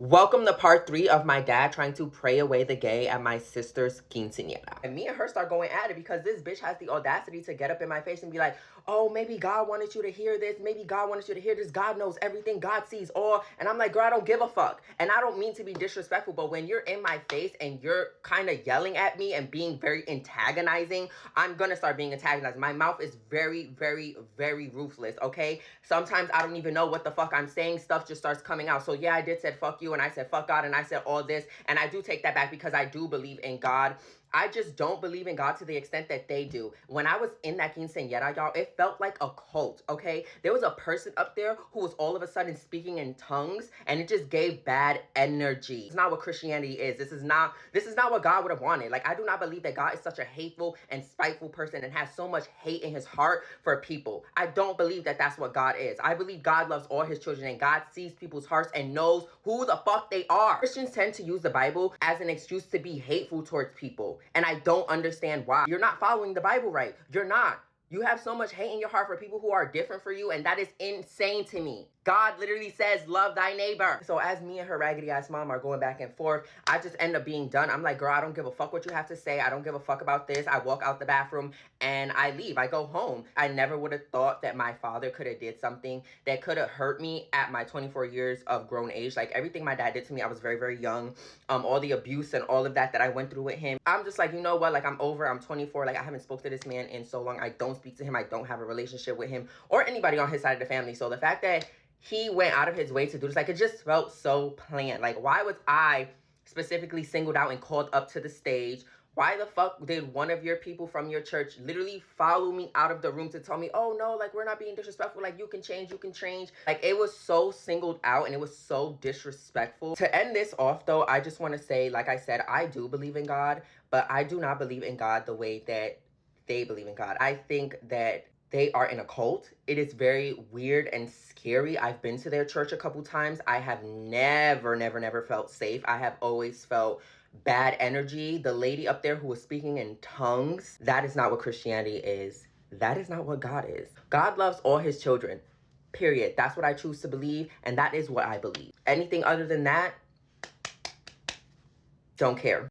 Welcome to part 3 of my dad trying to pray away the gay at my sister's quinceanera. And me and her start going at it because this bitch has the audacity to get up in my face and be like, oh, maybe God wanted you to hear this. Maybe God wanted you to hear this. God knows everything. God sees all. And I'm like, girl, I don't give a fuck. And I don't mean to be disrespectful, but when you're in my face and you're kind of yelling at me and being very antagonizing, I'm going to start being antagonized. My mouth is very, very, very ruthless, okay? Sometimes I don't even know what the fuck I'm saying. Stuff just starts coming out. So yeah, I did said fuck you and I said fuck God and I said all this, and I do take that back because I do believe in God. I just don't believe in God to the extent that they do. When I was in that quinceanera, y'all, it felt like a cult, okay? There was a person up there who was all of a sudden speaking in tongues, and it just gave bad energy. It's not what Christianity is. This is not what God would have wanted. Like, I do not believe that God is such a hateful and spiteful person and has so much hate in his heart for people. I don't believe that that's what God is. I believe God loves all his children and God sees people's hearts and knows who the fuck they are. Christians tend to use the Bible as an excuse to be hateful towards people. And I don't understand why. You're not following the Bible right. You're not. You have so much hate in your heart for people who are different for you, and that is insane to me. God literally says, love thy neighbor. So as me and her raggedy ass mom are going back and forth, I just end up being done. I'm like, girl, I don't give a fuck what you have to say. I don't give a fuck about this. I walk out the bathroom and I leave. I go home. I never would have thought that my father could have did something that could have hurt me at my 24 years of grown age. Like, everything my dad did to me, I was very, very young. All the abuse and all of that I went through with him. I'm just like, you know what? Like, I'm over. I'm 24. Like, I haven't spoke to this man in so long. I don't speak to him. I don't have a relationship with him or anybody on his side of the family. So the fact that he went out of his way to do this, like, it just felt so planned. Like, why was I specifically singled out and called up to the stage? Why the fuck did one of your people from your church literally follow me out of the room to tell me, oh no, like, we're not being disrespectful, like, you can change. Like, it was so singled out and it was so disrespectful. To end this off though, I just want to say, like I said, I do believe in God, but I do not believe in God the way that they believe in God. I think that they are in a cult. It is very weird and scary. I've been to their church a couple times. I have never felt safe. I have always felt bad energy. The lady up there who was speaking in tongues, that is not what Christianity is. That is not what God is. God loves all his children, period. That's what I choose to believe, and that is what I believe. Anything other than that, don't care.